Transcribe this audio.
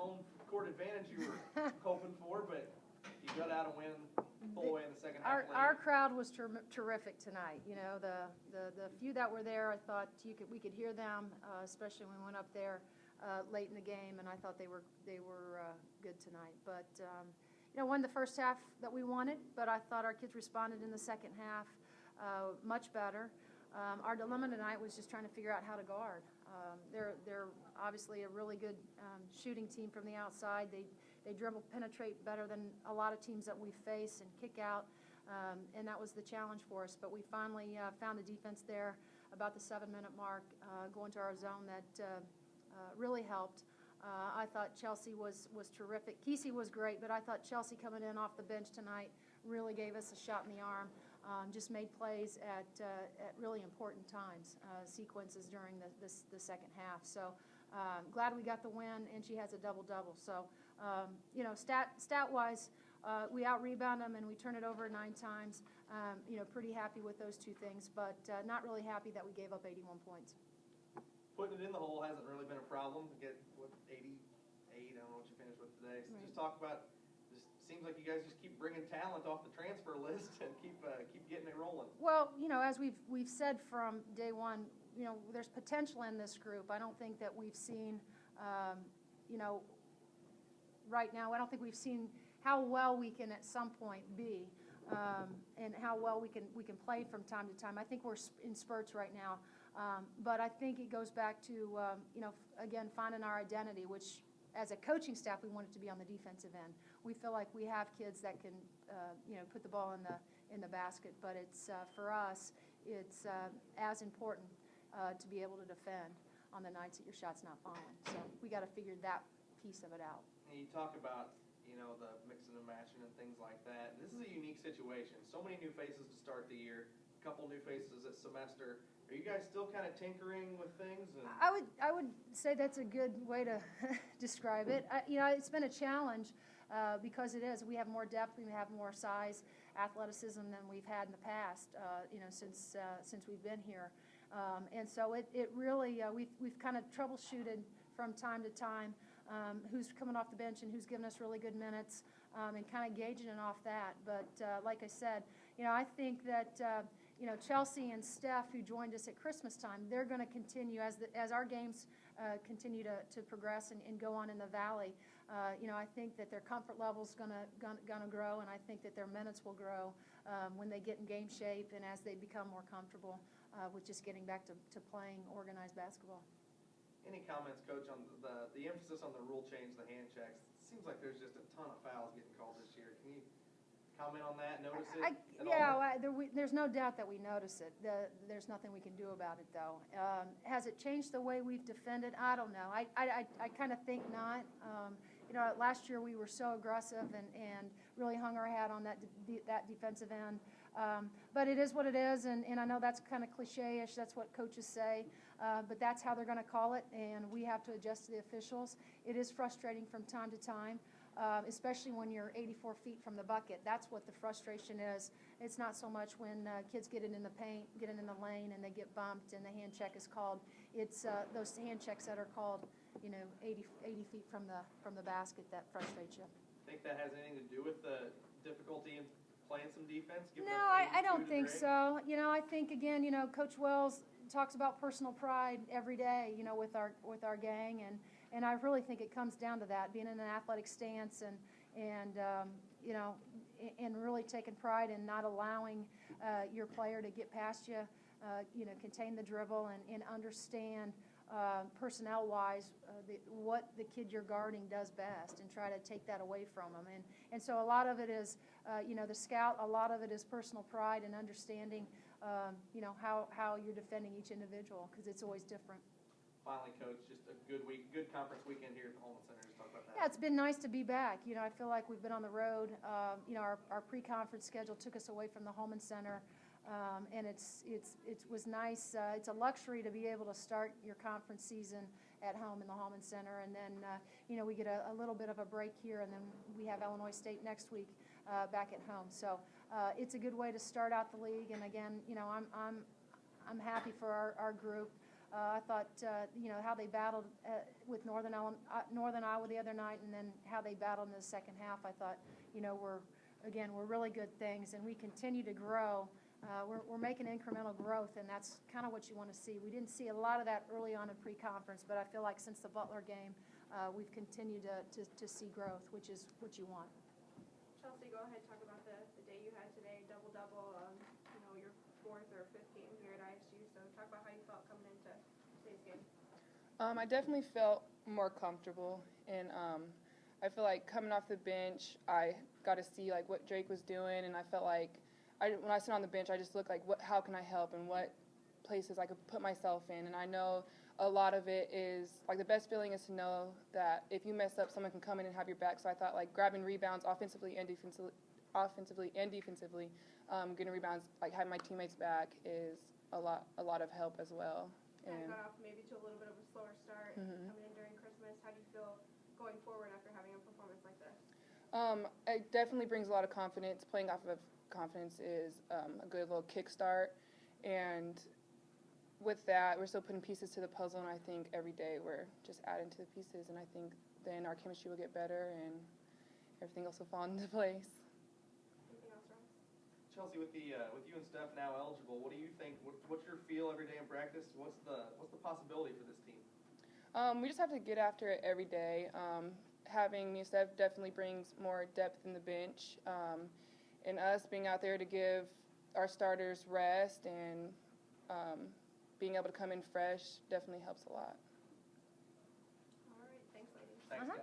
home court advantage you were hoping for, but you got out a win full way in the second half. Our crowd was terrific tonight. You know, the few that were there, I thought we could hear them, especially when we went up there late in the game, and I thought they were good tonight. But you know, won the first half that we wanted, but I thought our kids responded in the second half much better. Our dilemma tonight was just trying to figure out how to guard. They're obviously a really good shooting team from the outside. They dribble, penetrate better than a lot of teams that we face, and kick out, and that was the challenge for us. But we finally found a defense there about the 7-minute mark, going to our zone that really helped. I thought Chelsea was terrific. Kesey was great, but I thought Chelsea coming in off the bench tonight really gave us a shot in the arm. Just made plays at really important times, sequences during the second half. So glad we got the win, and she has a double-double. So, you know, stat-wise, we out-rebound them and we turn it over 9 times. You know, pretty happy with those two things, but not really happy that we gave up 81 points. Putting it in the hole hasn't really been a problem. To get, what, 88, I don't know what you finished with today. So right. Just talk about, just seems like you guys just keep bringing talent off the transfer list and keep getting it rolling. Well, you know, as we've said from day one, you know, there's potential in this group. I don't think that we've seen, you know, right now, I don't think we've seen how well we can at some point be, and how well we can play from time to time. I think we're in spurts right now, but I think it goes back to you know, again, finding our identity, which as a coaching staff we want it to be on the defensive end. We feel like we have kids that can you know, put the ball in the basket, but it's for us it's as important to be able to defend on the nights that your shot's not falling. So we got to figure that piece of it out. And you talk about, you know, the mixing and matching and things like that. This is a unique situation. So many new faces to start the year, a couple new faces this semester. Are you guys still kind of tinkering with things? And I would say that's a good way to describe it. You know, it's been a challenge because it is. We have more depth, we have more size, athleticism than we've had in the past. You know, since we've been here, and so it really we've kind of troubleshooted from time to time who's coming off the bench and who's giving us really good minutes, and kind of gauging it off that. But like I said, you know, I think that you know, Chelsea and Steph, who joined us at Christmas time, they're going to continue as our games continue to progress and go on in the Valley. You know, I think that their comfort level's gonna grow, and I think that their minutes will grow when they get in game shape and as they become more comfortable with just getting back to playing organized basketball. any comments, Coach, on the emphasis on the rule change, the hand checks? It seems like there's just a ton of fouls getting called this year. Can you comment on that, notice it? There's no doubt that we notice it. There's nothing we can do about it, though. Has it changed the way we've defended? I don't know. I kind of think not. You know, last year we were so aggressive and really hung our hat on that defensive end. But it is what it is, and I know that's kind of cliche-ish. That's what coaches say. But that's how they're going to call it, and we have to adjust to the officials. It is frustrating from time to time. Especially when you're 84 feet from the bucket. That's what the frustration is. It's not so much when kids get in the paint, get in the lane, and they get bumped and the hand check is called. It's those hand checks that are called, you know, 80 feet from the basket that frustrates you. Think that has anything to do with the difficulty in playing some defense? No, I don't think so. You know, I think, again, you know, Coach Wells talks about personal pride every day, you know, with our gang, and I really think it comes down to that, being in an athletic stance and you know, and really taking pride in not allowing your player to get past you, you know, contain the dribble and understand personnel-wise what the kid you're guarding does best and try to take that away from them. And so a lot of it is, you know, the scout, a lot of it is personal pride and understanding, you know, how you're defending each individual, because it's always different. Finally, Coach, just a good conference weekend here at the Holman Center. Just talk about that. Yeah, it's been nice to be back. You know, I feel like we've been on the road. You know, our pre-conference schedule took us away from the Holman Center. And it was nice. It's a luxury to be able to start your conference season at home in the Holman Center, and then you know, we get a little bit of a break here, and then we have Illinois State next week back at home. So it's a good way to start out the league. And again, you know, I'm happy for our group. I thought, how they battled with Northern Iowa the other night, and then how they battled in the second half, I thought, were really good things, and we continue to grow. We're making incremental growth, and that's kind of what you want to see. We didn't see a lot of that early on in pre-conference, but I feel like since the Butler game, we've continued to see growth, which is what you want. Chelsea, go ahead, talk about the day you had today, double-double, your 4th or 5th game here at ISU, so talk about how you felt coming into today's game. I definitely felt more comfortable, and I feel like coming off the bench, I got to see like what Drake was doing, and I felt like when I sit on the bench, I just look like how can I help and what places I could put myself in, and I know a lot of it is like the best feeling is to know that if you mess up, someone can come in and have your back. So I thought like grabbing rebounds offensively and defensively, getting rebounds, like having my teammates back is a lot of help as well. And got off maybe to a little bit of a slower start coming in during Christmas. How do you feel going forward after having a performance like this? It definitely brings a lot of confidence. Playing off of confidence is a good little kickstart, and with that, we're still putting pieces to the puzzle, and I think every day we're just adding to the pieces, and I think then our chemistry will get better, and everything else will fall into place. Anything else, Ross? Chelsea, with you and Steph now eligible, what do you think? What's your feel every day in practice? What's the possibility for this team? We just have to get after it every day. Having me and Steph definitely brings more depth in the bench, and us being out there to give our starters rest and being able to come in fresh definitely helps a lot. All right, thanks, ladies. Thanks, guys.